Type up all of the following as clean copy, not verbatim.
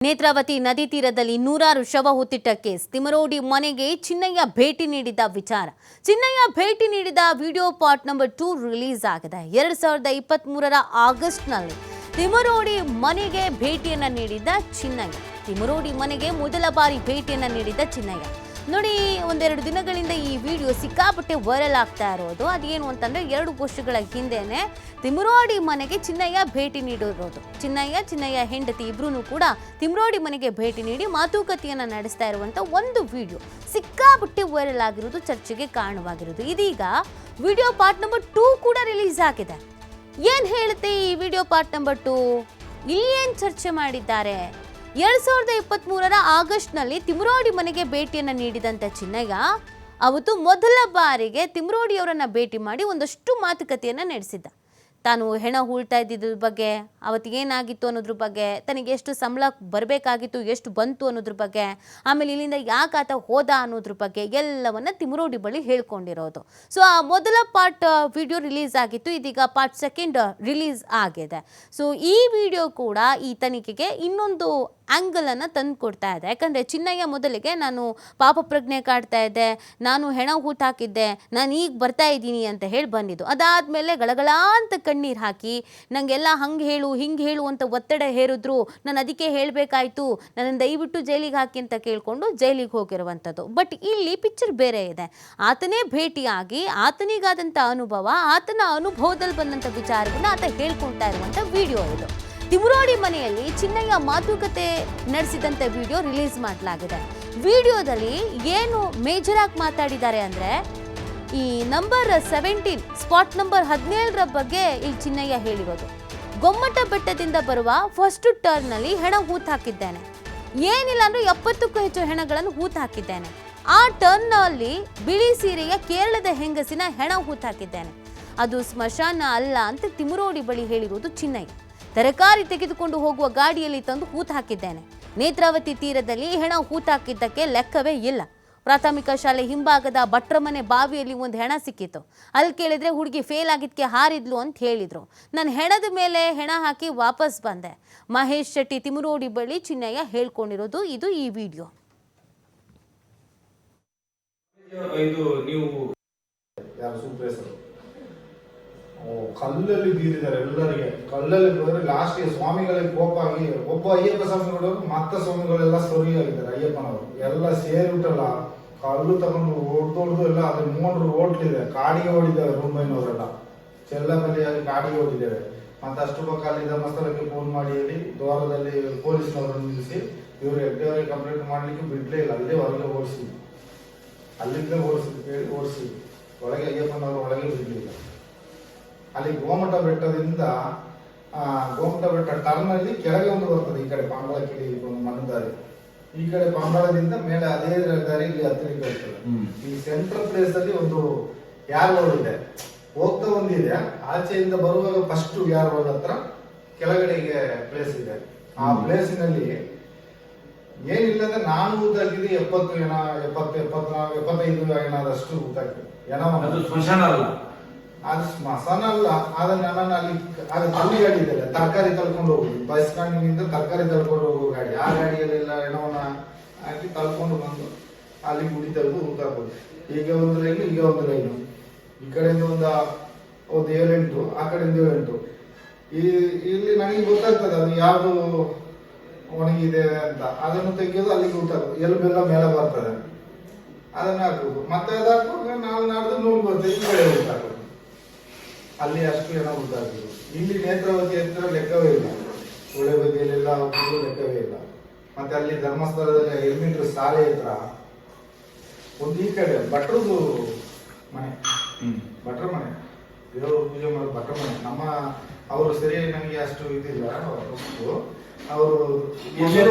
ನೇತ್ರಾವತಿ ನದಿ ತೀರದಲ್ಲಿ ನೂರಾರು ಶವ ಹೂತಿಟ್ಟ ಕೇಸ್. ತಿಮರೋಡಿ ಮನೆಗೆ ಚಿನ್ನಯ್ಯ ಭೇಟಿ ನೀಡಿದ ವಿಚಾರ. ಚಿನ್ನಯ್ಯ ಭೇಟಿ ನೀಡಿದ ವಿಡಿಯೋ ಪಾರ್ಟ್ ನಂಬರ್ 2 ರಿಲೀಸ್ ಆಗಿದೆ. 2023 ಆಗಸ್ಟ್ನಲ್ಲಿ ತಿಮರೋಡಿ ಮನೆಗೆ ಭೇಟಿಯನ್ನ ನೀಡಿದ ಚಿನ್ನಯ್ಯ. ತಿಮರೋಡಿ ಮನೆಗೆ ಮೊದಲ ಬಾರಿ ಭೇಟಿಯನ್ನ ನೀಡಿದ ಚಿನ್ನಯ್ಯ. ನೋಡಿ, ಒಂದೆರಡು ದಿನಗಳಿಂದ ಈ ವಿಡಿಯೋ ಸಿಕ್ಕಾಪಟ್ಟೆ ವೈರಲ್ ಆಗ್ತಾ ಇರೋದು. ಅದೇನು ಅಂತಂದ್ರೆ 2 ವರ್ಷಗಳ ಹಿಂದೆನೆ ತಿಮರೋಡಿ ಮನೆಗೆ ಚಿನ್ನಯ್ಯ ಭೇಟಿ ನೀಡಿರೋದು. ಚಿನ್ನಯ್ಯ ಹೆಂಡತಿ ಇಬ್ರು ಕೂಡ ತಿಮರೋಡಿ ಮನೆಗೆ ಭೇಟಿ ನೀಡಿ ಮಾತುಕತೆಯನ್ನ ನಡೆಸ್ತಾ ಇರುವಂತ ಒಂದು ವಿಡಿಯೋ ಸಿಕ್ಕಾಪಟ್ಟೆ ವೈರಲ್ ಆಗಿರೋದು, ಚರ್ಚೆಗೆ ಕಾರಣವಾಗಿರೋದು. ಇದೀಗ ವಿಡಿಯೋ ಪಾರ್ಟ್ ನಂಬರ್ 2 ಕೂಡ ರಿಲೀಸ್ ಆಗಿದೆ. ಏನ್ ಹೇಳುತ್ತೆ ಈ ವಿಡಿಯೋ ಪಾರ್ಟ್ ನಂಬರ್ 2? ಇಲ್ಲಿ ಏನ್ ಚರ್ಚೆ ಮಾಡಿದ್ದಾರೆ? 2023 ಆಗಸ್ಟ್ನಲ್ಲಿ ತಿಮರೋಡಿ ಮನೆಗೆ ಭೇಟಿಯನ್ನು ನೀಡಿದಂಥ ಚಿನ್ನಯ್ಯ ಅವತ್ತು ಮೊದಲ ಬಾರಿಗೆ ತಿಮರೋಡಿಯವರನ್ನ ಭೇಟಿ ಮಾಡಿ ಒಂದಷ್ಟು ಮಾತುಕತೆಯನ್ನು ನಡೆಸಿದ್ದ. ತಾನು ಹೆಣ ಹೂಳ್ತಾ ಇದ್ದಿದ್ರ ಬಗ್ಗೆ, ಅವತ್ತು ಏನಾಗಿತ್ತು ಅನ್ನೋದ್ರ ಬಗ್ಗೆ, ತನಗೆ ಎಷ್ಟು ಸಂಬಳ ಬರಬೇಕಾಗಿತ್ತು, ಎಷ್ಟು ಬಂತು ಅನ್ನೋದ್ರ ಬಗ್ಗೆ, ಆಮೇಲೆ ಇಲ್ಲಿಂದ ಯಾಕೆ ಆತ ಹೋದ ಅನ್ನೋದ್ರ ಬಗ್ಗೆ ಎಲ್ಲವನ್ನ ತಿಮರೋಡಿ ಬಳಿ ಹೇಳ್ಕೊಂಡಿರೋದು. ಸೊ ಆ ಮೊದಲ ಪಾರ್ಟ್ ವಿಡಿಯೋ ರಿಲೀಸ್ ಆಗಿತ್ತು. ಇದೀಗ ಪಾರ್ಟ್ 2 ರಿಲೀಸ್ ಆಗಿದೆ. ಸೊ ಈ ವಿಡಿಯೋ ಕೂಡ ಈ ತನಿಖೆಗೆ ಇನ್ನೊಂದು ಆ್ಯಂಗಲ್ ಅನ್ನು ತಂದು ಕೊಡ್ತಾ ಇದೆ. ಯಾಕಂದರೆ ಚಿನ್ನಯ್ಯ ಮೊದಲಿಗೆ ನಾನು ಪಾಪ ಪ್ರಜ್ಞೆ ಕಾಡ್ತಾ ಇದ್ದೆ, ನಾನು ಹೆಣ ಹೂತು ಹಾಕಿದ್ದೆ, ನಾನು ಈಗ ಬರ್ತಾ ಇದ್ದೀನಿ ಅಂತ ಹೇಳಿ ಬಂದಿದ್ದು. ಅದಾದಮೇಲೆ ಗಳಗಳ ಅಂತ ಕಣ್ಣೀರು ಹಾಕಿ ನನಗೆಲ್ಲ ಹಂಗೆ ಹೇಳು ಹಿಂಗೆ ಹೇಳು ಅಂತ ಒತ್ತಡ ಹೇರಿದ್ರು. ನಾನು ಅದಕ್ಕೆ ಹೇಳಬೇಕಾಯ್ತು, ನನ್ನನ್ನು ದಯವಿಟ್ಟು ಜೈಲಿಗೆ ಹಾಕಿ ಅಂತ ಕೇಳಿಕೊಂಡು ಜೈಲಿಗೆ ಹೋಗಿರುವಂಥದ್ದು. ಬಟ್ ಇಲ್ಲಿ ಪಿಕ್ಚರ್ ಬೇರೆ ಇದೆ. ಆತನೇ ಭೇಟಿಯಾಗಿ ಆತನಿಗಾದಂಥ ಅನುಭವ, ಆತನ ಅನುಭವದಲ್ಲಿ ಬಂದಂಥ ವಿಚಾರವನ್ನು ಆತ ಹೇಳ್ಕೊಳ್ತಾ ಇರುವಂಥ ವಿಡಿಯೋ ಇದು. ತಿಮರೋಡಿ ಮನೆಯಲ್ಲಿ ಚಿನ್ನಯ್ಯ ಮಾತುಕತೆ ನಡೆಸಿದಂಥ ವಿಡಿಯೋ ರಿಲೀಸ್ ಮಾಡಲಾಗಿದೆ. ವಿಡಿಯೋದಲ್ಲಿ ಏನು ಮೇಜರ್ ಆಗಿ ಮಾತಾಡಿದ್ದಾರೆ ಅಂದರೆ, ಈ ನಂಬರ್ 17 ಸ್ಪಾಟ್ ನಂಬರ್ 17ರ ಬಗ್ಗೆ ಇಲ್ಲಿ ಚಿನ್ನಯ್ಯ ಹೇಳಿರೋದು. ಗೊಮ್ಮಟ ಬೆಟ್ಟದಿಂದ ಬರುವ ಫಸ್ಟ್ ಟರ್ನಲ್ಲಿ ಹೆಣ ಹೂತು ಹಾಕಿದ್ದೇನೆ, ಏನಿಲ್ಲ ಅಂದ್ರೆ 70ಕ್ಕೂ ಹೆಚ್ಚು ಹೆಣಗಳನ್ನು ಹೂತು ಹಾಕಿದ್ದೇನೆ. ಆ ಟರ್ನಲ್ಲಿ ಬಿಳಿ ಸೀರೆಯ ಕೇರಳದ ಹೆಂಗಸಿನ ಹೆಣ ಹೂತು ಹಾಕಿದ್ದೇನೆ, ಅದು ಸ್ಮಶಾನ ಅಲ್ಲ ಅಂತ ತಿಮರೋಡಿ ಬಳಿ ಹೇಳಿರೋದು ಚಿನ್ನಯ್ಯ. ತರಕಾರಿ ತೆಗೆದುಕೊಂಡು ಹೋಗುವ ಗಾಡಿಯಲ್ಲಿ ತಂದು ಹೂತು ಹಾಕಿದ್ದೇನೆ. ನೇತ್ರಾವತಿ ತೀರದಲ್ಲಿ ಹೆಣ ಹೂತು ಹಾಕಿದ್ದಕ್ಕೆ ಲೆಕ್ಕವೇ ಇಲ್ಲ. ಪ್ರಾಥಮಿಕ ಶಾಲೆ ಹಿಂಭಾಗದ ಭಟ್ರಮನೆ ಬಾವಿಯಲ್ಲಿ ಒಂದು ಹೆಣ ಸಿಕ್ಕಿತ್ತು. ಅಲ್ಲಿ ಕೇಳಿದ್ರೆ ಹುಡುಗಿ ಫೇಲ್ ಆಗಿದ್ದಕ್ಕೆ ಹಾರಿದ್ಲು ಅಂತ ಹೇಳಿದ್ರು. ನಾನು ಹೆಣದ ಮೇಲೆ ಹೆಣ ಹಾಕಿ ವಾಪಸ್ ಬಂದೆ. ಮಹೇಶ್ ಶೆಟ್ಟಿ ತಿಮರೋಡಿ ಬಳಿ ಚಿನ್ನಯ್ಯ ಹೇಳ್ಕೊಂಡಿರೋದು ಇದು ಈ ವಿಡಿಯೋ. ಕಲ್ಲಲ್ಲಿ ಬೀರಿದ್ದಾರೆ ಎಲ್ಲರಿಗೆ. ಕಲ್ಲಲ್ಲಿ ಹೋದ್ರೆ ಲಾಸ್ಟ್ ಸ್ವಾಮಿಗಳಿಗೆ ಕೋಪ ಆಗಿ ಒಬ್ಬ ಅಯ್ಯಪ್ಪ ಸ್ವಾಮಿಗಳು ಮತ್ತೆ ಸ್ವಾಮಿಗಳೆಲ್ಲ ಸೊರಿಯಾಗಿದ್ದಾರೆ. ಅಯ್ಯಪ್ಪನವರು ಎಲ್ಲ ಸೇರಿಬಿಟ್ಟಲ್ಲ, ಕಲ್ಲು ತಗೊಂಡು ಹೊಡೆದೊಡ್ದು ಎಲ್ಲ ಅದ್ರ 3 ಹೋಟ್ಲಿದೆ, ಕಾಡಿಗೆ ಹೊಡಿದ್ದೇವೆ. ರೂಮೈನವರೆಲ್ಲ ಚೆಲ್ಲಬಲ್ಲಿಯಾಗಿ ಕಾಡಿಗೆ ಹೊಡಿದ್ದೇವೆ. ಮತ್ತೆ ಅಷ್ಟು ಪಕ್ಕ ಅಲ್ಲಿ ಧರ್ಮಸ್ಥಳಕ್ಕೆ ಫೋನ್ ಮಾಡಿ ಹೇಳಿ ದ್ವಾರದಲ್ಲಿ ಪೊಲೀಸ್ನವರನ್ನು ನಿಲ್ಲಿಸಿ ಇವರು ಎಡ್ಡೆಯವರಿಗೆ ಕಂಪ್ಲೇಂಟ್ ಮಾಡ್ಲಿಕ್ಕೆ ಬಿಡ್ಲೇ ಇಲ್ಲ. ಅಲ್ಲೇ ಹೊರಗೆ ಓಡಿಸಿ, ಅಲ್ಲಿಂದ ಓಡಿಸಿ ಒಳಗೆ ಅಯ್ಯಪ್ಪನವರು ಒಳಗೆ ಬಿಡ್ಲಿಲ್ಲ. ಅಲ್ಲಿ ಗೋಮಟ ಬೆಟ್ಟದಿಂದ ಗೋಮಟ ಬೆಟ್ಟ ಟರ್ನ್ ಅಲ್ಲಿ ಕೆಳಗೆ ಒಂದು ಬರ್ತದೆ. ಈ ಕಡೆ ಪಾಂಬಳಕ್ಕೆ ಒಂದು ಮಣ್ಣು ದಾರಿ, ಈ ಕಡೆ ಪಾಂಬಳದಿಂದ ಮೇಲೆ ಅದೇ ದಾರಿ ಇಲ್ಲಿ ಹತ್ತಿರಕ್ಕೆ ಹೋಗ್ತದೆ. ಈ ಸೆಂಟ್ರಲ್ ಪ್ಲೇಸ್ ಅಲ್ಲಿ ಒಂದು ಯಾರ್ ರೋಡ್ ಇದೆ, ಹೋಗ್ತಾ ಒಂದಿದೆ. ಆಚೆಯಿಂದ ಬರುವಾಗ ಫಸ್ಟ್ ಯಾರ್ ರೋಡ್ ಹತ್ರ ಕೆಳಗಡೆಗೆ ಪ್ಲೇಸ್ ಇದೆ. ಆ ಪ್ಲೇಸಿನಲ್ಲಿ ಏನಿಲ್ಲಂದ್ರೆ ನಾನು ಊತಾಕಿದ್ದೆ 70 ಹೆಣ, 75 ಹೆಣದಷ್ಟು ಊತಾಕಿದೆ. ಹೆಣವನ್ನು ಸ್ಮಶಾನ ಅಲ್ಲ, ಅದು ಸ್ಮಶಾನ ಅಲ್ಲ. ಅದನ್ನ ನಾನು ಅಲ್ಲಿ ಅಲ್ಲಿ ಗಾಡಿ ಇದೆ, ತರಕಾರಿ ತಳ್ಕೊಂಡು ಹೋಗುದು. ಬಸ್ ಸ್ಟ್ಯಾಂಡಿನಿಂದ ತರಕಾರಿ ತಳ್ಕೊಂಡು ಹೋಗೋ ಗಾಡಿ, ಆ ಗಾಡಿಯಲ್ಲೆಲ್ಲ ಹೆಣವನ್ನ ಹಾಕಿ ತಳ್ಕೊಂಡು ಬಂದು ಅಲ್ಲಿ ಗುಡಿ ತೆಗೆದು ಊಟ ಹಾಕೋದು. ಈಗ ಒಂದು ಲೈನು, ಈಗ ಒಂದು ಲೈನು, ಈ ಕಡೆಯಿಂದ ಒಂದು 7-8, ಆ ಕಡೆಯಿಂದ 7-8. ಇಲ್ಲಿ ನನಗೆ ಗೊತ್ತಾಗ್ತದೆ ಅದು ಯಾವುದು ಒಣಗಿದೆ ಅಂತ. ಅದನ್ನು ತೆಗೆಯೋದು, ಅಲ್ಲಿಗೆ ಊಟಾಕೋದು, ಎಲ್ಬೆಲ್ಲ ಮೇಲೆ ಬರ್ತದೆ, ಅದನ್ನ ಹಾಕೋದು. ಮತ್ತೆ ಅದು ಹಾಕುವಾಗ ನಾಡ್ದು ನೋಡಿ ಬರ್ತದೆ, ಈ ಕಡೆ ಊಟ ಹಾಕೋದು. ಅಲ್ಲಿ ಅಷ್ಟು ಜನ ಉದ್ದಾಗಿದ್ರು. ಇಲ್ಲಿ ನೇತ್ರಾವತಿ ಹತ್ರ ಲೆಕ್ಕವೇ ಇಲ್ಲ, ಒಳ್ಳೆ ಬದಿಯಲ್ಲೆಲ್ಲ ಲೆಕ್ಕವೇ ಇಲ್ಲ. ಮತ್ತೆ ಅಲ್ಲಿ ಧರ್ಮಸ್ಥಳದಲ್ಲಿ ಎಲಿಮೆಂಟ್ರಿ ಶಾಲೆ ಹತ್ರ ಒಂದು ಈ ಕಡೆ ಭಟ್ರದು ಮನೆ, ಭಟ್ರ ಮನೆ, ದೇವರು ಪೂಜೆ ಮಾಡೋ ಭಟ್ರ ಮನೆ. ನಮ್ಮ ಅವರು ಸರಿಯಾಗಿ ನನಗೆ ಅಷ್ಟು ಇದಿಲ್ಲ. ಅವರು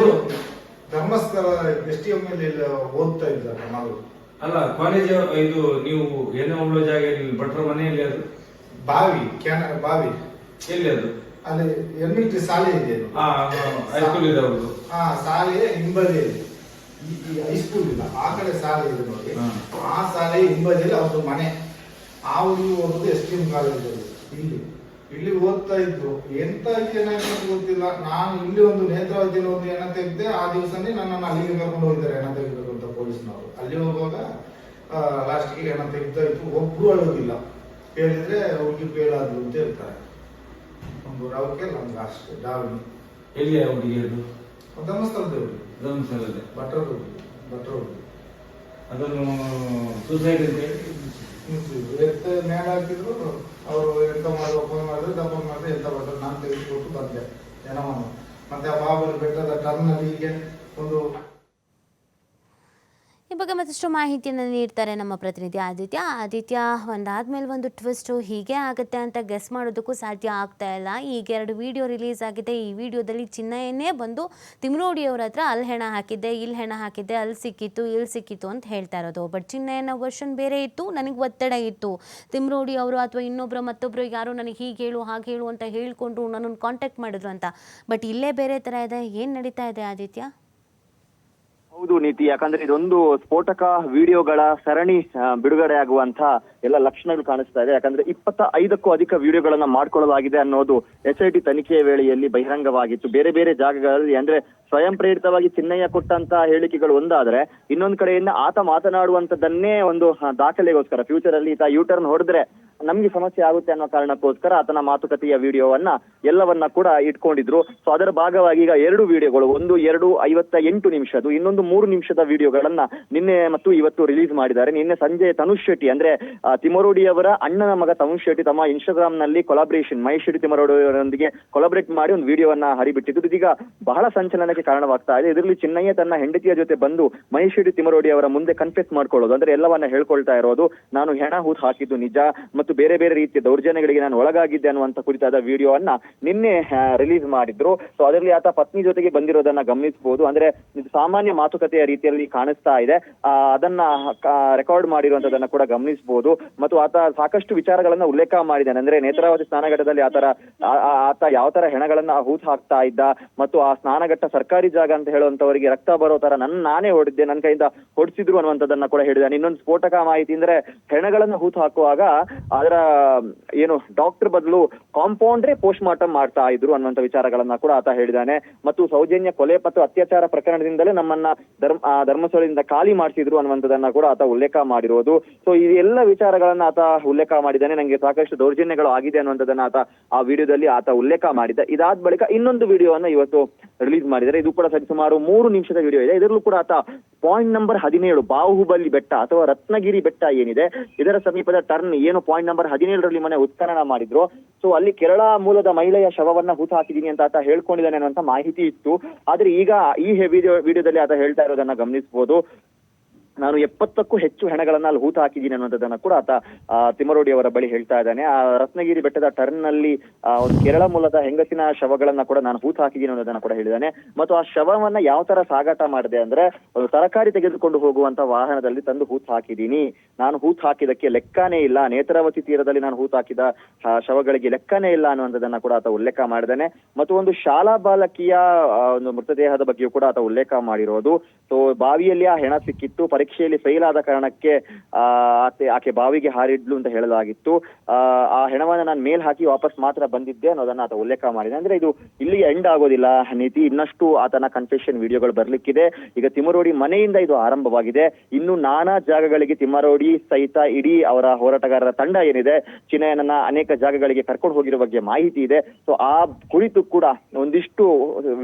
ಧರ್ಮಸ್ಥಳ STM ಓದ್ತಾ ಇದ್ದಾರೆ. ನಾವು ಅಲ್ಲ ಕಾಲೇಜ್ ಇದು ನೀವು ಏನೋ ಉಳ್ಳೋ ಜಾಗ ಭಟ್ರ ಮನೆಯಲ್ಲಿ ಅದು ಬಾವಿ ಬಾವಿ ಎಲ್ಲಿ ಅದು? ಅಲ್ಲಿ ಎಲಿಮೆಂಟ್ರಿ ಶಾಲೆ ಇದೆ, ಹೈಸ್ಕೂಲ್ ಇದೆ ಅವ್ರದ್ದು. ಶಾಲೆಯ ಹಿಂಬದಿಯಲ್ಲಿ, ಈ ಹೈಸ್ಕೂಲ್ ಇಲ್ಲ, ಆ ಕಡೆ ಶಾಲೆ ಇದೆ ನೋಡಿ. ಆ ಶಾಲೆಯ ಹಿಂಬದಿಯಲ್ಲಿ ಅವ್ರದ್ದು ಮನೆ. ಆ ಹುಡುಗಿ ಹೋಗೋದು STM ಕಾಲೇಜಲ್ಲಿ. ಇಲ್ಲಿ ಇಲ್ಲಿ ಓದ್ತಾ ಇದ್ರು. ಎಂತ ಏನಾಯ್ತು ಗೊತ್ತಿಲ್ಲ. ನಾನು ಇಲ್ಲಿ ಒಂದು ನೇತ್ರಾವತಿಯಲ್ಲಿ ಒಂದು ಹೆಣ ತೆಗೆದೆ. ಆ ದಿವಸನೇ ನನ್ನನ್ನು ಅಲ್ಲಿಗೆ ಕರ್ಕೊಂಡು ಹೋಗಿದ್ದಾರೆ ಹೆಣ ತೆಗಿಬೇಕು ಅಂತ ಪೊಲೀಸ್ನವರು. ಅಲ್ಲಿ ಹೋಗುವಾಗ ಲಾಸ್ಟ್ಗೆ ಹೆಣ ತೆಗಿತಾ ಇತ್ತು. ಒಬ್ರು ಅಳೋದಿಲ್ಲ. ಹೇಳಿದ್ರೆ ಹುಡುಗಿ ಬೇಡಾದ್ರು ಅಂತ ಹೇಳ್ತಾರೆ. ಒಂದು ರವಕ್ಕೆ ನಮ್ಗೆ ಅಷ್ಟೇ ಡಾವಣಿ. ಎಲ್ಲಿ ಹುಡುಗಿಯರು? ಧರ್ಮಸ್ಥಳದವ್ರು, ಧರ್ಮಸ್ಥಳದಲ್ಲಿ ಭಟ್ರು. ಅದನ್ನು ಸೂಸೈಡ್ ಅಂತ ಹೇಳಿ ನೇಣ ಹಾಕಿದ್ರು. ಅವರು ಎಂತ ಮಾಡಿ ಓಪನ್ ಮಾಡಿದ್ರೆ ದಪ್ಪನ್ ಮಾಡಿದ್ರೆ ಎಂತ ಬರ್ತದೆ. ನಾನು ತೆಗೆದುಕೊಟ್ಟು ಬಂದೆ ಹೆಣವನ್ನು. ಮತ್ತೆ ಆ ಬಾಬರ ಬೆಟ್ಟದ ಟರ್ನಲ್ಲಿ ಹೀಗೆ ಒಂದು ಈ ಬಗ್ಗೆ ಮತ್ತಷ್ಟು ಮಾಹಿತಿಯನ್ನು ನೀಡ್ತಾರೆ ನಮ್ಮ ಪ್ರತಿನಿಧಿ ಆದಿತ್ಯ. ಒಂದಾದ್ಮೇಲೆ ಒಂದು ಟ್ವಿಸ್ಟು ಹೀಗೆ ಆಗುತ್ತೆ ಅಂತ ಗೆಸ್ ಮಾಡೋದಕ್ಕೂ ಸಾಧ್ಯ ಆಗ್ತಾ ಇಲ್ಲ. ಈಗ 2 ವಿಡಿಯೋ ರಿಲೀಸ್ ಆಗಿದೆ. ಈ ವಿಡಿಯೋದಲ್ಲಿ ಚಿನ್ನಯನ್ನೇ ಬಂದು ತಿಮ್ರೋಡಿಯವ್ರ ಹತ್ರ ಅಲ್ಲಿ ಹೆಣ ಹಾಕಿದ್ದೆ, ಇಲ್ಲಿ ಹೆಣ ಹಾಕಿದ್ದೆ, ಅಲ್ಲಿ ಸಿಕ್ಕಿತ್ತು, ಇಲ್ಲಿ ಸಿಕ್ಕಿತ್ತು ಅಂತ ಹೇಳ್ತಾ ಇರೋದು. ಬಟ್ ಚಿನ್ನಯನ ವರ್ಷನ್ ಬೇರೆ ಇತ್ತು, ನನಗೆ ಒತ್ತಡ ಇತ್ತು. ತಿಮ್ರೋಡಿ ಅವರು ಅಥವಾ ಮತ್ತೊಬ್ಬರು ಯಾರೋ ನನಗೆ ಹೀಗೆ ಹೇಳು ಹಾಗೆ ಹೇಳು ಅಂತ ಹೇಳ್ಕೊಂಡು ನನ್ನನ್ನು ಕಾಂಟ್ಯಾಕ್ಟ್ ಮಾಡಿದ್ರು ಅಂತ. ಬಟ್ ಇಲ್ಲೇ ಬೇರೆ ಥರ ಇದೆ. ಏನು ನಡೀತಾ ಇದೆ ಆದಿತ್ಯ? ಹೌದು ನೀತಿ, ಯಾಕಂದ್ರೆ ಇದೊಂದು ಸ್ಫೋಟಕ ವಿಡಿಯೋಗಳ ಸರಣಿ ಬಿಡುಗಡೆ ಆಗುವಂತ ಎಲ್ಲ ಲಕ್ಷಣಗಳು ಕಾಣಿಸ್ತಾ ಇದೆ. ಯಾಕಂದ್ರೆ 25ಕ್ಕೂ ಅಧಿಕ ವಿಡಿಯೋಗಳನ್ನ ಮಾಡ್ಕೊಳ್ಳಲಾಗಿದೆ ಅನ್ನೋದು SIT ತನಿಖೆಯ ವೇಳೆಯಲ್ಲಿ ಬಹಿರಂಗವಾಗಿತ್ತು. ಬೇರೆ ಬೇರೆ ಜಾಗಗಳಲ್ಲಿ ಅಂದ್ರೆ ಸ್ವಯಂ ಪ್ರೇರಿತವಾಗಿ ಚಿನ್ನಯ್ಯ ಕೊಟ್ಟಂತ ಹೇಳಿಕೆಗಳು ಒಂದಾದ್ರೆ, ಇನ್ನೊಂದ್ ಕಡೆಯಿಂದ ಆತ ಮಾತನಾಡುವಂತದನ್ನೇ ಒಂದು ದಾಖಲೆಗೋಸ್ಕರ ಫ್ಯೂಚರ್ ಅಲ್ಲಿ ಈತ ಯೂಟರ್ನ್ ಹೊಡೆದ್ರೆ ನಮ್ಗೆ ಸಮಸ್ಯೆ ಆಗುತ್ತೆ ಅನ್ನೋ ಕಾರಣಕ್ಕೋಸ್ಕರ ಆತನ ಮಾತುಕತೆಯ ವಿಡಿಯೋವನ್ನ ಎಲ್ಲವನ್ನ ಕೂಡ ಇಟ್ಕೊಂಡಿದ್ರು. ಸೊ ಅದರ ಭಾಗವಾಗಿ ಈಗ 2 ವಿಡಿಯೋಗಳು, ಒಂದು 2:58 ನಿಮಿಷದ್ದು, ಇನ್ನೊಂದು 3 ನಿಮಿಷದ ವಿಡಿಯೋಗಳನ್ನ ನಿನ್ನೆ ಮತ್ತು ಇವತ್ತು ರಿಲೀಸ್ ಮಾಡಿದ್ದಾರೆ. ನಿನ್ನೆ ಸಂಜೆ ತನುಷ್ ಶೆಟ್ಟಿ ಅಂದ್ರೆ ತಿಮರೋಡಿ ಅವರ ಅಣ್ಣನ ಮಗ ತನುಷ್ ಶೆಟ್ಟಿ ತಮ್ಮ ಇನ್ಸ್ಟಾಗ್ರಾಮ್ ನಲ್ಲಿ ಕೊಲಾಬ್ರೇಷನ್ ಮಹೇಶ್ ಶೆಟ್ಟಿ ತಿಮರೋಡಿ ಅವರೊಂದಿಗೆ ಕೊಲಾಬ್ರೇಟ್ ಮಾಡಿ ಒಂದು ವಿಡಿಯೋವನ್ನ ಹರಿಬಿಟ್ಟಿದ್ದು. ಇದೀಗ ಬಹಳ ಸಂಚಲನಕ್ಕೆ ಕಾರಣವಾಗ್ತಾ ಇದೆ. ಇದರಲ್ಲಿ ಚಿನ್ನಯ್ಯ ತನ್ನ ಹೆಂಡತಿಯ ಜೊತೆ ಬಂದು ಮಹೇಶ್ ಶೆಟ್ಟಿ ತಿಮರೋಡಿ ಅವರ ಮುಂದೆ ಕನ್ಫೆಸ್ ಮಾಡ್ಕೊಳ್ಳೋದು, ಅಂದ್ರೆ ಎಲ್ಲವನ್ನ ಹೇಳ್ಕೊಳ್ತಾ ಇರೋದು, ನಾನು ಹೆಣ ಹೂತು ಹಾಕಿದ್ದು ನಿಜ ಮತ್ತು ಬೇರೆ ಬೇರೆ ರೀತಿಯ ದೌರ್ಜನ್ಯಗಳಿಗೆ ನಾನು ಒಳಗಾಗಿದ್ದೆ ಅನ್ನುವಂತ ಕುರಿತಾದ ವಿಡಿಯೋವನ್ನ ನಿನ್ನೆ ರಿಲೀಸ್ ಮಾಡಿದ್ರು. ಸೊ ಅದರಲ್ಲಿ ಆತ ಪತ್ನಿ ಜೊತೆಗೆ ಬಂದಿರೋದನ್ನ ಗಮನಿಸಬಹುದು. ಅಂದ್ರೆ ಇದು ಸಾಮಾನ್ಯ ಮಾತುಕತೆಯ ರೀತಿಯಲ್ಲಿ ಕಾಣಿಸ್ತಾ ಇದೆ. ಅದನ್ನ ರೆಕಾರ್ಡ್ ಮಾಡಿರುವಂತದನ್ನ ಕೂಡ ಗಮನಿಸಬಹುದು. ಮತ್ತು ಆತ ಸಾಕಷ್ಟು ವಿಚಾರಗಳನ್ನ ಉಲ್ಲೇಖ ಮಾಡಿದ್ದಾನೆ. ಅಂದ್ರೆ ನೇತ್ರಾವತಿ ಸ್ನಾನಘಟ್ಟದಲ್ಲಿ ಆತ ಯಾವ ತರ ಹೆಣಗಳನ್ನ ಹೂತು ಹಾಕ್ತಾ ಇದ್ದ, ಮತ್ತು ಆ ಸ್ನಾನಘಟ್ಟ ಸರ್ಕಾರಿ ಜಾಗ ಅಂತ ಹೇಳುವಂತವರಿಗೆ ರಕ್ತ ಬರೋ ತರ ನಾನೇ ಹೊಡಿದ್ದೆ, ನನ್ನ ಕೈಯಿಂದ ಹೊಡಿಸಿದ್ರು ಅನ್ನುವಂಥದ್ದನ್ನ ಕೂಡ ಹೇಳಿದ್ದಾನೆ. ಇನ್ನೊಂದು ಸ್ಫೋಟಕ ಮಾಹಿತಿ ಅಂದ್ರೆ ಹೆಣಗಳನ್ನ ಹೂತು ಹಾಕುವಾಗ ಅದರ ಏನು ಡಾಕ್ಟರ್ ಬದಲು ಕಾಂಪೌಂಡ್ರೇ ಪೋಸ್ಟ್ ಮಾರ್ಟಮ್ ಮಾಡ್ತಾ ಇದ್ರು ಅನ್ನುವಂತ ವಿಚಾರಗಳನ್ನ ಕೂಡ ಆತ ಹೇಳಿದ್ದಾನೆ. ಮತ್ತು ಸೌಜನ್ಯ ಕೊಲೆ ಮತ್ತು ಅತ್ಯಾಚಾರ ಪ್ರಕರಣದಿಂದಲೇ ನಮ್ಮನ್ನ ಧರ್ಮಸ್ಥಳದಿಂದ ಖಾಲಿ ಮಾಡಿಸಿದ್ರು ಅನ್ನುವಂಥದ್ದನ್ನ ಕೂಡ ಆತ ಉಲ್ಲೇಖ ಮಾಡಿರೋದು. ಸೊ ಈ ಎಲ್ಲ ವಿಚಾರಗಳನ್ನ ಆತ ಉಲ್ಲೇಖ ಮಾಡಿದ್ದಾನೆ. ನಂಗೆ ಸಾಕಷ್ಟು ದೌರ್ಜನ್ಯಗಳು ಆಗಿದೆ ಅನ್ನುವಂಥದ್ದನ್ನ ಆತ ಆ ವಿಡಿಯೋದಲ್ಲಿ ಆತ ಉಲ್ಲೇಖ ಮಾಡಿದ್ದ. ಇದಾದ ಬಳಿಕ ಇನ್ನೊಂದು ವಿಡಿಯೋವನ್ನ ಇವತ್ತು ರಿಲೀಸ್ ಮಾಡಿದ್ದಾರೆ. ಇದು ಕೂಡ ಸುಮಾರು 3 ನಿಮಿಷದ ವಿಡಿಯೋ ಇದೆ. ಇದರಲ್ಲೂ ಕೂಡ ಆತ ಪಾಯಿಂಟ್ ನಂಬರ್ 17 ಬಾಹುಬಲಿ ಬೆಟ್ಟ ಅಥವಾ ರತ್ನಗಿರಿ ಬೆಟ್ಟ ಏನಿದೆ, ಇದರ ಸಮೀಪದ ಟರ್ನ್ ಏನು ಪಾಯಿಂಟ್ ನಂಬರ್ 17ರಲ್ಲಿ ಮನೆ ಉತ್ಖನನ ಮಾಡಿದ್ರು. ಸೊ ಅಲ್ಲಿ ಕೇರಳ ಮೂಲದ ಮಹಿಳೆಯ ಶವವನ್ನ ಹೂತು ಹಾಕಿದೀನಿ ಅಂತ ಆತ ಹೇಳ್ಕೊಂಡಿದ್ದಾನೆ ಅನ್ನುವಂತ ಮಾಹಿತಿ ಇತ್ತು. ಆದ್ರೆ ಈಗ ಈ ವಿಡಿಯೋದಲ್ಲಿ ಆತ ಹೇಳ್ತಾ ಇರೋದನ್ನ ಗಮನಿಸಬಹುದು. ನಾನು 70ಕ್ಕೂ ಹೆಚ್ಚು ಹೆಣಗಳನ್ನ ಅಲ್ಲಿ ಹೂತು ಹಾಕಿದ್ದೀನಿ ಅನ್ನೋದನ್ನ ಕೂಡ ಆತ ತಿಮರೋಡಿ ಅವರ ಬಳಿ ಹೇಳ್ತಾ ಇದ್ದಾನೆ. ಆ ರತ್ನಗಿರಿ ಬೆಟ್ಟದ ಟರ್ನ್ ನಲ್ಲಿ ಒಂದು ಕೇರಳ ಮೂಲದ ಹೆಂಗಸಿನ ಶವಗಳನ್ನ ಕೂಡ ನಾನು ಹೂತು ಹಾಕಿದ್ದೀನಿ ಅನ್ನೋದನ್ನ ಕೂಡ ಹೇಳಿದ್ದಾನೆ. ಮತ್ತು ಆ ಶವವನ್ನ ಯಾವ ತರ ಸಾಗಾಟ ಮಾಡಿದೆ ಅಂದ್ರೆ, ಒಂದು ತರಕಾರಿ ತೆಗೆದುಕೊಂಡು ಹೋಗುವಂತ ವಾಹನದಲ್ಲಿ ತಂದು ಹೂತು ಹಾಕಿದ್ದೀನಿ, ನಾನು ಹೂತು ಹಾಕಿದಕ್ಕೆ ಲೆಕ್ಕನೇ ಇಲ್ಲ, ನೇತ್ರಾವತಿ ತೀರದಲ್ಲಿ ನಾನು ಹೂತು ಹಾಕಿದ ಶವಗಳಿಗೆ ಲೆಕ್ಕನೇ ಇಲ್ಲ ಅನ್ನುವಂಥದ್ದನ್ನ ಕೂಡ ಆತ ಉಲ್ಲೇಖ ಮಾಡಿದ್ದಾನೆ. ಮತ್ತು ಒಂದು ಶಾಲಾ ಬಾಲಕಿಯ ಒಂದು ಮೃತದೇಹದ ಬಗ್ಗೆಯೂ ಕೂಡ ಆತ ಉಲ್ಲೇಖ ಮಾಡಿರೋದು. ಸೊ ಬಾವಿಯಲ್ಲಿ ಆ ಹೆಣ ಸಿಕ್ಕಿತ್ತು, ಪರೀಕ್ಷೆಯಲ್ಲಿ ಫೇಲ್ ಆದ ಕಾರಣಕ್ಕೆ ಆಕೆ ಬಾವಿಗೆ ಹಾರಿದ್ಲು ಅಂತ ಹೇಳಲಾಗಿತ್ತು. ಆ ಹೆಣವನ್ನ ನಾನು ಮೇಲ್ ಹಾಕಿ ವಾಪಸ್ ಮಾತ್ರ ಬಂದಿದ್ದೆ ಅನ್ನೋದನ್ನ ಆತ ಉಲ್ಲೇಖ ಮಾಡಿದೆ. ಅಂದ್ರೆ ಇದು ಇಲ್ಲಿಗೆ ಎಂಡ್ ಆಗೋದಿಲ್ಲ ನೀತಿ, ಇನ್ನಷ್ಟು ಆತನ ಕನ್ಫೆಷನ್ ವಿಡಿಯೋಗಳು ಬರ್ಲಿಕ್ಕಿದೆ. ಈಗ ತಿಮರೋಡಿ ಮನೆಯಿಂದ ಇದು ಆರಂಭವಾಗಿದೆ. ಇನ್ನು ನಾನಾ ಜಾಗಗಳಿಗೆ ತಿಮರೋಡಿ ಸಹಿತ ಇಡೀ ಅವರ ಹೋರಾಟಗಾರರ ತಂಡ ಏನಿದೆ ಚಿನ್ನಯ್ಯನನ್ನ ಅನೇಕ ಜಾಗಗಳಿಗೆ ಕರ್ಕೊಂಡು ಹೋಗಿರೋ ಬಗ್ಗೆ ಮಾಹಿತಿ ಇದೆ. ಸೊ ಆ ಕುರಿತು ಕೂಡ ಒಂದಿಷ್ಟು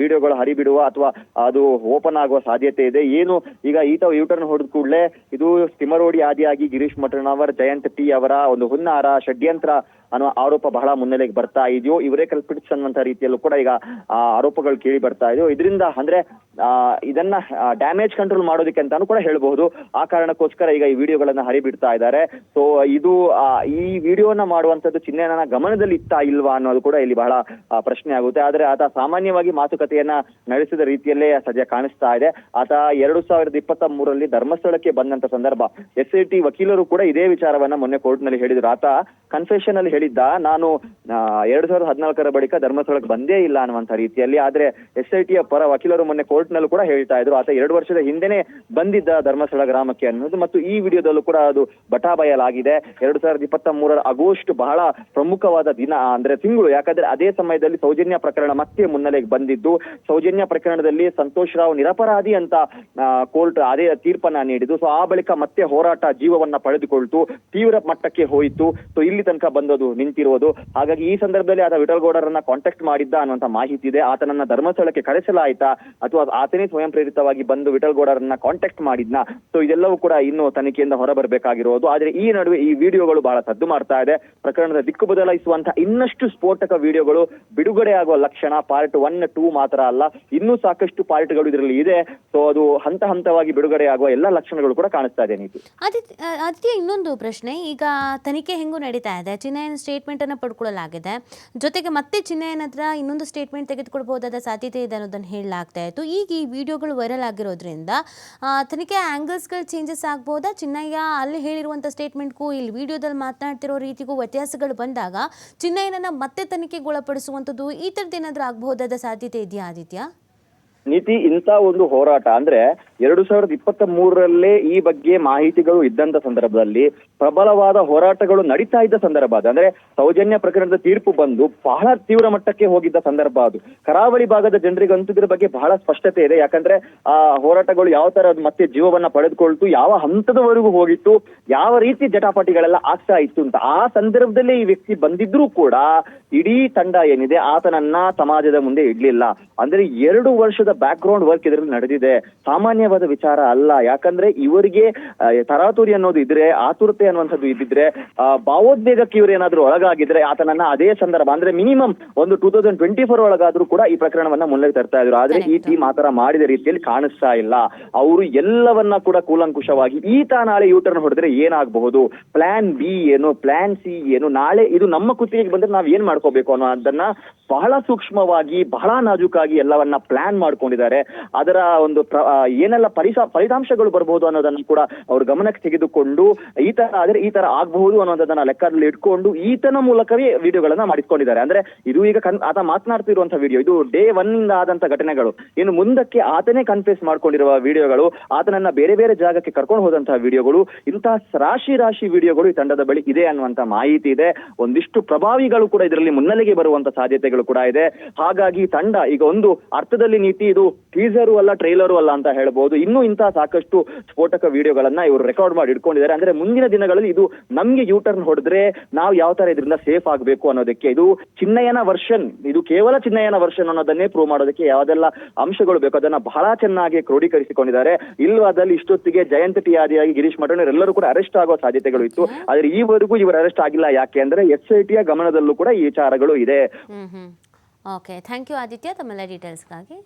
ವಿಡಿಯೋಗಳು ಹರಿಬಿಡುವ ಅಥವಾ ಅದು ಓಪನ್ ಆಗುವ ಸಾಧ್ಯತೆ ಇದೆ. ಏನು ಈಗ ಈತ ಯೂಟರ್ನ್ ಹೊಡೆದ ಕೂಡಲೇ ಇದು ತಿಮರೋಡಿ ಆದಿಯಾಗಿ ಗಿರೀಶ್ ಮಠಣ್ಣವರ್, ಜಯಂತ್ ಟಿ ಅವರ ಒಂದು ಹುನ್ನಾರ ಷಡ್ಯಂತ್ರ ಅನ್ನೋ ಆರೋಪ ಬಹಳ ಮುನ್ನೆಲೆಗೆ ಬರ್ತಾ ಇದೆಯೋ, ಇವರೇ ಕಲ್ಪಿಟ್ಸ್ ಅನ್ನುವಂತ ರೀತಿಯಲ್ಲೂ ಕೂಡ ಈಗ ಆರೋಪಗಳು ಕೇಳಿ ಬರ್ತಾ ಇದೆಯೋ. ಇದರಿಂದ ಅಂದ್ರೆ ಇದನ್ನ ಡ್ಯಾಮೇಜ್ ಕಂಟ್ರೋಲ್ ಮಾಡೋದಕ್ಕೆ ಅಂತಾನು ಕೂಡ ಹೇಳ್ಬಹುದು. ಆ ಕಾರಣಕ್ಕೋಸ್ಕರ ಈಗ ಈ ವಿಡಿಯೋಗಳನ್ನ ಹರಿಬಿಡ್ತಾ ಇದ್ದಾರೆ. ಸೊ ಇದು ಈ ವಿಡಿಯೋನ ಮಾಡುವಂತದ್ದು ಚಿನ್ನಯ್ಯನ ಗಮನದಲ್ಲಿ ಇತ್ತಾ ಇಲ್ವಾ ಅನ್ನೋದು ಕೂಡ ಇಲ್ಲಿ ಬಹಳ ಪ್ರಶ್ನೆ ಆಗುತ್ತೆ. ಆದ್ರೆ ಆತ ಸಾಮಾನ್ಯವಾಗಿ ಮಾತುಕತೆಯನ್ನ ನಡೆಸಿದ ರೀತಿಯಲ್ಲೇ ಸದ್ಯ ಕಾಣಿಸ್ತಾ ಇದೆ. ಆತ 2023ರಲ್ಲಿ ಧರ್ಮಸ್ಥಳಕ್ಕೆ ಬಂದಂತ ಸಂದರ್ಭ SIT ವಕೀಲರು ಕೂಡ ಇದೇ ವಿಚಾರವನ್ನ ಮೊನ್ನೆ ಕೋರ್ಟ್ ನಲ್ಲಿ ಹೇಳಿದ್ರು. ಆತ ಕನ್ಫೆಷನ್ ಅಲ್ಲಿ ಹೇಳಿದ್ದ, ನಾನು 2014ರ ಬಳಿಕ ಧರ್ಮಸ್ಥಳಕ್ಕೆ ಬಂದೇ ಇಲ್ಲ ಅನ್ನುವಂತ ರೀತಿಯಲ್ಲಿ. ಆದ್ರೆ SITಯ ಪರ ವಕೀಲರು ಮೊನ್ನೆ ಕೋರ್ಟ್ ಕೋರ್ಟ್ ನಲ್ಲೂ ಕೂಡ ಹೇಳ್ತಾ ಇದ್ರು. ಆತ 2 ವರ್ಷದ ಹಿಂದೆನೆ ಬಂದಿದ್ದ ಧರ್ಮಸ್ಥಳ ಗ್ರಾಮಕ್ಕೆ ಅನ್ನೋದು, ಮತ್ತು ಈ ವಿಡಿಯೋದಲ್ಲೂ ಕೂಡ ಅದು ಬಟಾಬಯಲಾಗಿದೆ. 2023 ಆಗಸ್ಟ್ ಬಹಳ ಪ್ರಮುಖವಾದ ದಿನ, ಅಂದ್ರೆ ತಿಂಗಳು. ಯಾಕಂದ್ರೆ ಅದೇ ಸಮಯದಲ್ಲಿ ಸೌಜನ್ಯ ಪ್ರಕರಣ ಮತ್ತೆ ಮುನ್ನೆಲೆಗೆ ಬಂದಿದ್ದು, ಸೌಜನ್ಯ ಪ್ರಕರಣದಲ್ಲಿ ಸಂತೋಷ್ ರಾವ್ ನಿರಪರಾಧಿ ಅಂತ ಕೋರ್ಟ್ ಅದೇ ತೀರ್ಪನ್ನ ನೀಡಿದ್ದು. ಸೊ ಆ ಬಳಿಕ ಮತ್ತೆ ಹೋರಾಟ ಜೀವವನ್ನ ಪಡೆದುಕೊಳ್ತು, ತೀವ್ರ ಮಟ್ಟಕ್ಕೆ ಹೋಯಿತು. ಸೊ ಇಲ್ಲಿ ತನಕ ಬಂದದು ನಿಂತಿರೋದು. ಹಾಗಾಗಿ ಈ ಸಂದರ್ಭದಲ್ಲಿ ಆತ ವಿಠಲ್ ಗೌಡರನ್ನ ಕಾಂಟ್ಯಾಕ್ಟ್ ಮಾಡಿದ್ದ ಅನ್ನುವಂತ ಮಾಹಿತಿ ಇದೆ. ಆತನನ್ನ ಧರ್ಮಸ್ಥಳಕ್ಕೆ ಕರೆಸಲಾಯ್ತಾ ಅಥವಾ ಆತನೇ ಸ್ವಯಂ ಪ್ರೇರಿತವಾಗಿ ಬಂದು ವಿಠಲ್ ಗೌಡರನ್ನ ಕಾಂಟ್ಯಾಕ್ಟ್ ಮಾಡಿದ್ನ? ಸೊ ಇದೆಲ್ಲವೂ ಕೂಡ ಇನ್ನು ತನಿಖೆಯಿಂದ ಹೊರಬರಬೇಕಾಗಿರೋದು. ಆದ್ರೆ ಈ ನಡುವೆ ಈ ವಿಡಿಯೋಗಳು ಬಹಳ ಸದ್ದು ಮಾಡ್ತಾ ಇದೆ. ಪ್ರಕರಣದ ದಿಕ್ಕು ಬದಲಾಯಿಸುವಂತಹ ಇನ್ನಷ್ಟು ಸ್ಫೋಟಕ ವಿಡಿಯೋಗಳು ಬಿಡುಗಡೆ ಆಗುವ ಲಕ್ಷಣ ಪಾರ್ಟ್ 1, 2 ಮಾತ್ರ ಅಲ್ಲ, ಇನ್ನೂ ಸಾಕಷ್ಟು ಪಾರ್ಟ್ಗಳು ಇದರಲ್ಲಿ ಇದೆ. ಸೊ ಅದು ಹಂತ ಹಂತವಾಗಿ ಬಿಡುಗಡೆ ಆಗುವ ಎಲ್ಲಾ ಲಕ್ಷಣಗಳು ಕೂಡ ಕಾಣಿಸ್ತಾ ಇದೆ. ನೀತಿ ಆದಿತ್ಯ, ಇನ್ನೊಂದು ಪ್ರಶ್ನೆ. ಈಗ ತನಿಖೆ ಹೆಂಗೂ ನಡೀತಾ ಇದೆ, ಚಿನ್ನಯ್ಯನ ಸ್ಟೇಟ್ಮೆಂಟ್ ಅನ್ನು ಪಡ್ಕೊಳ್ಳಲಾಗಿದೆ, ಜೊತೆಗೆ ಮತ್ತೆ ಚಿನ್ನಯ್ಯನ ಹತ್ರ ಇನ್ನೊಂದು ಸ್ಟೇಟ್ಮೆಂಟ್ ತೆಗೆದುಕೊಳ್ಬಹುದಾದ ಸಾಧ್ಯತೆ ಇದೆ ಅನ್ನೋದನ್ನು ಹೇಳಲಾಗ್ತಾ ಇತ್ತು. ಈಗ ಈ ವಿಡಿಯೋಗಳು ವೈರಲ್ ಆಗಿರೋದ್ರಿಂದ ತನಿಖೆ ಆಂಗಲ್ಸ್ಗಳು ಚೇಂಜಸ್ ಆಗ್ಬೋದಾ? ಚಿನ್ನಯ್ಯ ಅಲ್ಲಿ ಹೇಳಿರುವಂಥ ಸ್ಟೇಟ್ಮೆಂಟ್ಗೂ ಇಲ್ಲಿ ವಿಡಿಯೋದಲ್ಲಿ ಮಾತನಾಡ್ತಿರೋ ರೀತಿಗೂ ವ್ಯತ್ಯಾಸಗಳು ಬಂದಾಗ ಚಿನ್ನಯ್ಯನನ್ನ ಮತ್ತೆ ತನಿಖೆಗೊಳಪಡಿಸುವಂಥದ್ದು ಈ ಥರದ್ದು ಏನಾದರೂ ಆಗಬಹುದಾದ ಸಾಧ್ಯತೆ ಇದೆಯಾ ಆದಿತ್ಯ? ನೀತಿ, ಇಂಥ ಒಂದು ಹೋರಾಟ ಅಂದ್ರೆ 2023ರಲ್ಲೇ ಈ ಬಗ್ಗೆ ಮಾಹಿತಿಗಳು ಇದ್ದಂತ ಸಂದರ್ಭದಲ್ಲಿ ಪ್ರಬಲವಾದ ಹೋರಾಟಗಳು ನಡೀತಾ ಇದ್ದ ಸಂದರ್ಭ ಅದು. ಅಂದ್ರೆ ಸೌಜನ್ಯ ಪ್ರಕರಣದ ತೀರ್ಪು ಬಂದು ಬಹಳ ತೀವ್ರ ಮಟ್ಟಕ್ಕೆ ಹೋಗಿದ್ದ ಸಂದರ್ಭ ಅದು. ಕರಾವಳಿ ಭಾಗದ ಜನರಿಗಂತೂ ಇದ್ರ ಬಗ್ಗೆ ಬಹಳ ಸ್ಪಷ್ಟತೆ ಇದೆ. ಯಾಕಂದ್ರೆ ಆ ಹೋರಾಟಗಳು ಯಾವ ತರ ಮತ್ತೆ ಜೀವವನ್ನ ಪಡೆದುಕೊಳ್ತು, ಯಾವ ಹಂತದವರೆಗೂ ಹೋಗಿತ್ತು, ಯಾವ ರೀತಿ ಜಟಾಪಟಿಗಳೆಲ್ಲ ಆಗ್ತಾ ಇತ್ತು ಅಂತ. ಆ ಸಂದರ್ಭದಲ್ಲೇ ಈ ವ್ಯಕ್ತಿ ಬಂದಿದ್ರೂ ಕೂಡ ಇಡೀ ತಂಡ ಏನಿದೆ ಆತನನ್ನ ಸಮಾಜದ ಮುಂದೆ ಇಡ್ಲಿಲ್ಲ. ಅಂದ್ರೆ 2 ವರ್ಷದ ಬ್ಯಾಕ್ ಗ್ರೌಂಡ್ ವರ್ಕ್ ಇದರಲ್ಲಿ ನಡೆದಿದೆ. ಸಾಮಾನ್ಯವಾದ ವಿಚಾರ ಅಲ್ಲ. ಯಾಕಂದ್ರೆ ಇವರಿಗೆ ತರಾತುರಿ ಅನ್ನೋದು ಇದ್ರೆ, ಆತುರತೆ ಅನ್ನುವಂಥದ್ದು ಇದ್ದಿದ್ರೆ, ಭಾವೋದ್ವೇಗಕ್ಕೆ ಇವರು ಏನಾದ್ರೂ ಒಳಗಾಗಿದ್ರೆ ಆತನನ್ನ ಅದೇ ಸಂದರ್ಭ ಅಂದ್ರೆ ಮಿನಿಮಮ್ ಒಂದು 2024 ಒಳಗಾದ್ರೂ ಕೂಡ ಈ ಪ್ರಕರಣವನ್ನ ಮುನ್ನೆಲೆಗೆ ತರ್ತಾ ಇದ್ರು. ಆದ್ರೆ ಈ ಟೀಮ್ ಆತರ ಮಾಡಿದ ರೀತಿಯಲ್ಲಿ ಕಾಣಿಸ್ತಾ ಇಲ್ಲ. ಅವರು ಎಲ್ಲವನ್ನ ಕೂಡ ಕೂಲಂಕುಷವಾಗಿ ಈತ ನಾಳೆ ಯೂಟರ್ನ್ ಹೊಡೆದ್ರೆ ಏನಾಗಬಹುದು, ಪ್ಲಾನ್ ಬಿ ಏನು, ಪ್ಲಾನ್ ಸಿ ಏನು, ನಾಳೆ ಇದು ನಮ್ಮ ಕುತ್ತಿಗೆಗೆ ಬಂದ್ರೆ ನಾವ್ ಏನ್ ಮಾಡ್ಕೋಬೇಕು ಅನ್ನೋದನ್ನ ಬಹಳ ಸೂಕ್ಷ್ಮವಾಗಿ ಬಹಳ ನಾಜೂಕಾಗಿ ಎಲ್ಲವನ್ನ ಪ್ಲಾನ್ ಮಾಡ್ಕೊಂಡಿದ್ದಾರೆ. ಅದರ ಒಂದು ಏನೆಲ್ಲ ಫಲಿತಾಂಶಗಳು ಬರಬಹುದು ಅನ್ನೋದನ್ನು ಕೂಡ ಅವ್ರ ಗಮನಕ್ಕೆ ತೆಗೆದುಕೊಂಡು ಈ ತರ ಆಗಬಹುದು ಅನ್ನೋದನ್ನ ಲೆಕ್ಕದಲ್ಲಿ ಇಟ್ಕೊಂಡು ಈತನ ಮೂಲಕವೇ ವಿಡಿಯೋಗಳನ್ನ ಮಾಡಿಸ್ಕೊಂಡಿದ್ದಾರೆ. ಅಂದ್ರೆ ಇದು ಈಗ ಆತ ಮಾತನಾಡ್ತಿರುವಂತಹ ವಿಡಿಯೋ, ಇದು ಡೇ 1 ಇಂದ ಆದಂತ ಘಟನೆಗಳು. ಇನ್ನು ಮುಂದಕ್ಕೆ ಆತನೇ ಕನ್ಫ್ಯೂಸ್ ಮಾಡ್ಕೊಂಡಿರುವ ವಿಡಿಯೋಗಳು, ಆತನನ್ನ ಬೇರೆ ಬೇರೆ ಜಾಗಕ್ಕೆ ಕರ್ಕೊಂಡು ಹೋದಂತಹ ವಿಡಿಯೋಗಳು, ಇಂತಹ ರಾಶಿ ವಿಡಿಯೋಗಳು ಈ ತಂಡದ ಬಳಿ ಇದೆ ಅನ್ನುವಂತ ಮಾಹಿತಿ ಇದೆ. ಒಂದಿಷ್ಟು ಪ್ರಭಾವಿಗಳು ಕೂಡ ಇದರಲ್ಲಿ ಮುನ್ನೆಲೆಗೆ ಬರುವಂತ ಸಾಧ್ಯತೆಗಳು ಕೂಡ ಇದೆ. ಹಾಗಾಗಿ ತಂಡ ಈಗ ಒಂದು ಅರ್ಥದಲ್ಲಿ ನೀತಿ ಇದು ಟೀಸರು ಅಲ್ಲ, ಟ್ರೈಲರು ಅಲ್ಲ ಅಂತ ಹೇಳ್ಬಹುದು. ಇನ್ನೂ ಇಂತಹ ಸಾಕಷ್ಟು ಸ್ಫೋಟಕ ವಿಡಿಯೋಗಳನ್ನ ಇವರು ರೆಕಾರ್ಡ್ ಮಾಡಿ ಇಟ್ಕೊಂಡಿದ್ದಾರೆ. ಅಂದ್ರೆ ಮುಂದಿನ ದಿನಗಳಲ್ಲಿ ಇದು ನಮ್ಗೆ ಯೂಟರ್ನ್ ಹೊಡೆದ್ರೆ ನಾವು ಯಾವ ತರ ಇದರಿಂದ ಸೇಫ್ ಆಗಬೇಕು ಅನ್ನೋದಕ್ಕೆ, ಇದು ಚಿನ್ನಯ್ಯನ ವರ್ಷನ್, ಇದು ಕೇವಲ ಚಿನ್ನಯ್ಯನ ವರ್ಷನ್ ಅನ್ನೋದನ್ನೇ ಪ್ರೂವ್ ಮಾಡೋದಕ್ಕೆ ಯಾವ್ದೆಲ್ಲ ಅಂಶಗಳು ಬೇಕು ಅದನ್ನ ಬಹಳ ಚೆನ್ನಾಗಿ ಕ್ರೋಢೀಕರಿಸಿಕೊಂಡಿದ್ದಾರೆ. ಇಲ್ವಾದಲ್ಲಿ ಇಷ್ಟೊತ್ತಿಗೆ ಜಯಂತ್ ಟಿ ಆದಿಯಾಗಿ ಗಿರೀಶ್ ಮಠಣ್ಣರ್ ಎಲ್ಲರೂ ಕೂಡ ಅರೆಸ್ಟ್ ಆಗೋ ಸಾಧ್ಯತೆಗಳು ಇತ್ತು. ಆದ್ರೆ ಈವರೆಗೂ ಇವರು ಅರೆಸ್ಟ್ ಆಗಿಲ್ಲ. ಯಾಕೆ ಅಂದ್ರೆ SITಯ ಗಮನದಲ್ಲೂ ಕೂಡ ಈ ವಿಚಾರಗಳು ಇದೆ. ಓಕೆ, ಥ್ಯಾಂಕ್ ಯು ಆದಿತ್ಯ ತಮ್ಮೆಲ್ಲ ಡೀಟೇಲ್ಸ್ಗಾಗಿ.